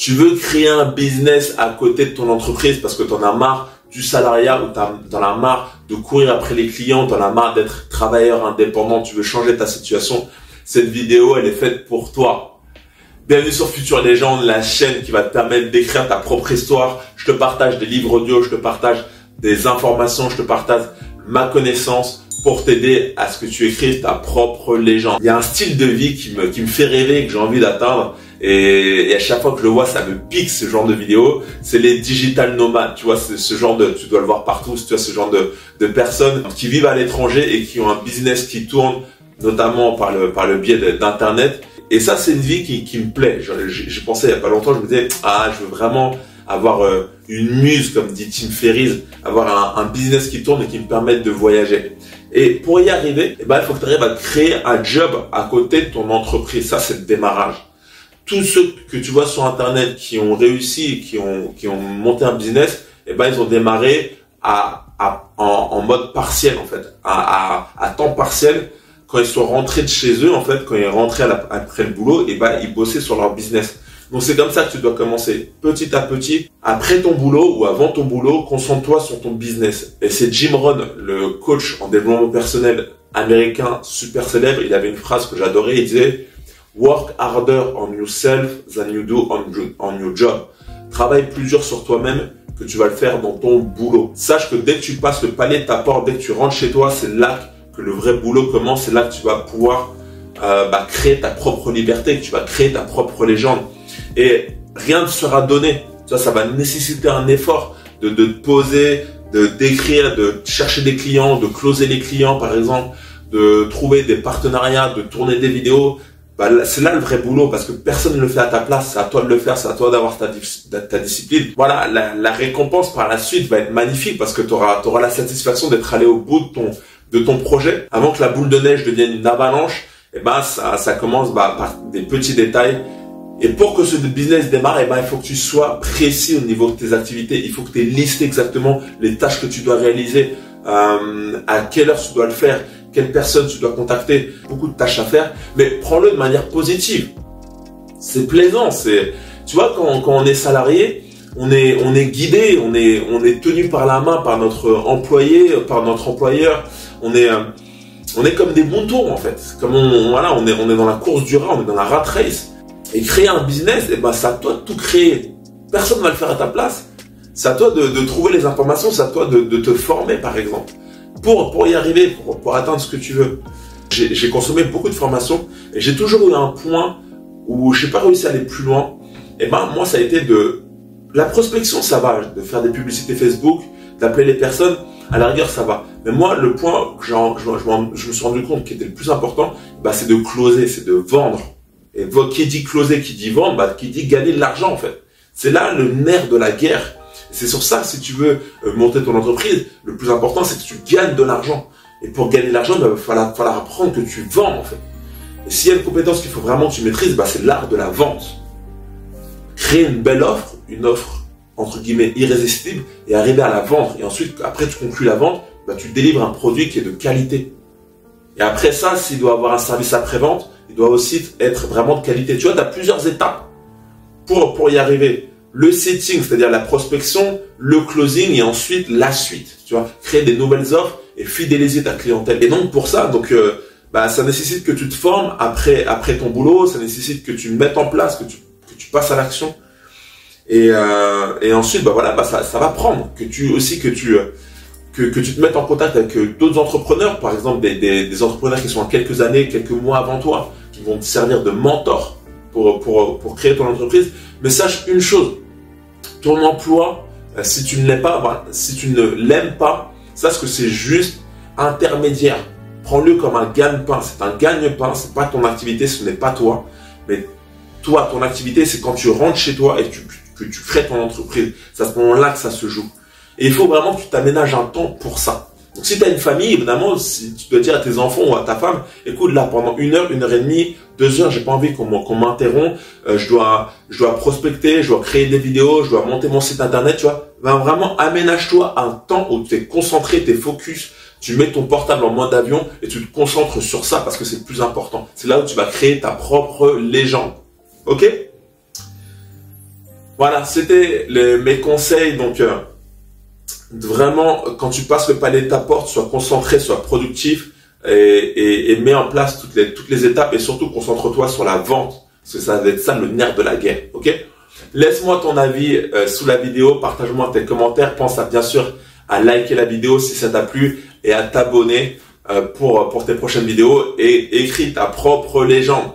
Tu veux créer un business à côté de ton entreprise parce que tu en as marre du salariat ou tu en as marre de courir après les clients, tu en as marre d'être travailleur indépendant, tu veux changer ta situation. Cette vidéo, elle est faite pour toi. Bienvenue sur Futur Légende, la chaîne qui va te permettre d'écrire ta propre histoire. Je te partage des livres audio, je te partage des informations, je te partage ma connaissance pour t'aider à ce que tu écrives ta propre légende. Il y a un style de vie qui me fait rêver, que j'ai envie d'atteindre. Et à chaque fois que je le vois, ça me pique ce genre de vidéo. C'est les digital nomades, tu vois, c'est ce genre de, tu dois le voir partout, tu vois, ce genre de personnes qui vivent à l'étranger et qui ont un business qui tourne, notamment par le biais d'internet. Et ça, c'est une vie qui me plaît. J'ai pensé il y a pas longtemps, je me disais, je veux vraiment avoir une muse, comme dit Tim Ferriss, avoir un business qui tourne et qui me permette de voyager. Et pour y arriver, il faut que tu arrives à créer un job à côté de ton entreprise. Ça, c'est le démarrage. Tous ceux que tu vois sur Internet qui ont réussi, qui ont monté un business, ils ont démarré en mode partiel, en fait, à temps partiel. Quand ils sont rentrés de chez eux, en fait, quand ils rentraient après le boulot, ils bossaient sur leur business. Donc c'est comme ça que tu dois commencer, petit à petit. Après ton boulot ou avant ton boulot, concentre-toi sur ton business. Et c'est Jim Rohn, le coach en développement personnel américain super célèbre. Il avait une phrase que j'adorais. Il disait "Work harder on yourself than you do on your job." Travaille plus dur sur toi-même que tu vas le faire dans ton boulot. Sache que dès que tu passes le palier de ta porte, dès que tu rentres chez toi, c'est là que le vrai boulot commence. C'est là que tu vas pouvoir créer ta propre liberté, que tu vas créer ta propre légende. Et rien ne sera donné. Ça va nécessiter un effort de te poser, d'écrire, de chercher des clients, de closer les clients par exemple, de trouver des partenariats, de tourner des vidéos. C'est là le vrai boulot parce que personne ne le fait à ta place. C'est à toi de le faire, c'est à toi d'avoir ta discipline. Voilà, la récompense par la suite va être magnifique parce que tu auras la satisfaction d'être allé au bout de ton projet. Avant que la boule de neige devienne une avalanche, ça commence par des petits détails. Et pour que ce business démarre, il faut que tu sois précis au niveau de tes activités. Il faut que tu aies listé exactement les tâches que tu dois réaliser, à quelle heure tu dois le faire, quelle personne tu dois contacter, beaucoup de tâches à faire, mais prends-le de manière positive. C'est plaisant, tu vois, quand on est salarié, on est guidé, on est tenu par la main par notre employé, par notre employeur, on est comme des moutons en fait. Comme on est dans la course du rat, on est dans la rat race. Et créer un business, c'est à toi de tout créer. Personne ne va le faire à ta place. C'est à toi de trouver les informations, c'est à toi de te former par exemple. Pour y arriver, pour atteindre ce que tu veux. J'ai consommé beaucoup de formations et j'ai toujours eu un point où je n'ai pas réussi à aller plus loin. Moi, ça a été la prospection, ça va, de faire des publicités Facebook, d'appeler les personnes, à la rigueur, ça va. Mais moi, le point que je me suis rendu compte qui était le plus important, c'est de closer, c'est de vendre. Et qui dit closer, qui dit vendre, qui dit gagner de l'argent en fait. C'est là le nerf de la guerre. C'est sur ça, si tu veux monter ton entreprise, le plus important c'est que tu gagnes de l'argent. Et pour gagner de l'argent, il va falloir apprendre que tu vends en fait. Et s'il y a une compétence qu'il faut vraiment que tu maîtrises, c'est l'art de la vente. Créer une belle offre, une offre entre guillemets irrésistible, et arriver à la vendre. Et ensuite, après tu conclus la vente, tu délivres un produit qui est de qualité. Et après ça, s'il doit avoir un service après-vente, il doit aussi être vraiment de qualité. Tu vois, tu as plusieurs étapes pour y arriver. Le setting, c'est-à-dire la prospection, le closing et ensuite la suite. Tu vois, créer des nouvelles offres et fidéliser ta clientèle. Et donc pour ça, ça nécessite que tu te formes après ton boulot, ça nécessite que tu mettes en place, que tu passes à l'action. Et ensuite, ça va prendre. Que tu te mettes en contact avec d'autres entrepreneurs, par exemple des entrepreneurs qui sont à quelques années, quelques mois avant toi, qui vont te servir de mentor pour créer ton entreprise. Mais sache une chose, ton emploi, si tu ne l'aimes pas, sache que c'est juste intermédiaire. Prends-le comme un gagne-pain, c'est un gagne-pain, c'est pas ton activité, ce n'est pas toi. Mais toi, ton activité, c'est quand tu rentres chez toi et que tu crées ton entreprise. C'est à ce moment-là que ça se joue. Et il faut vraiment que tu t'aménages un temps pour ça. Donc si tu as une famille, évidemment, si tu dois dire à tes enfants ou à ta femme, écoute là pendant 1 heure, 1 heure et demie, 2 heures, j'ai pas envie qu'on m'interrompt, je dois prospecter, je dois créer des vidéos, je dois monter mon site internet, tu vois. Vraiment aménage-toi un temps où tu es concentré, tu es focus, tu mets ton portable en mode avion et tu te concentres sur ça parce que c'est le plus important. C'est là où tu vas créer ta propre légende. Ok ? Voilà, c'était mes conseils. Donc, vraiment, quand tu passes le palier de ta porte, sois concentré, sois productif et mets en place toutes les étapes et surtout concentre-toi sur la vente. Parce que ça va être ça le nerf de la guerre. Ok? Laisse-moi ton avis sous la vidéo, partage-moi tes commentaires. Pense bien sûr à liker la vidéo si ça t'a plu et à t'abonner pour tes prochaines vidéos et écris ta propre légende.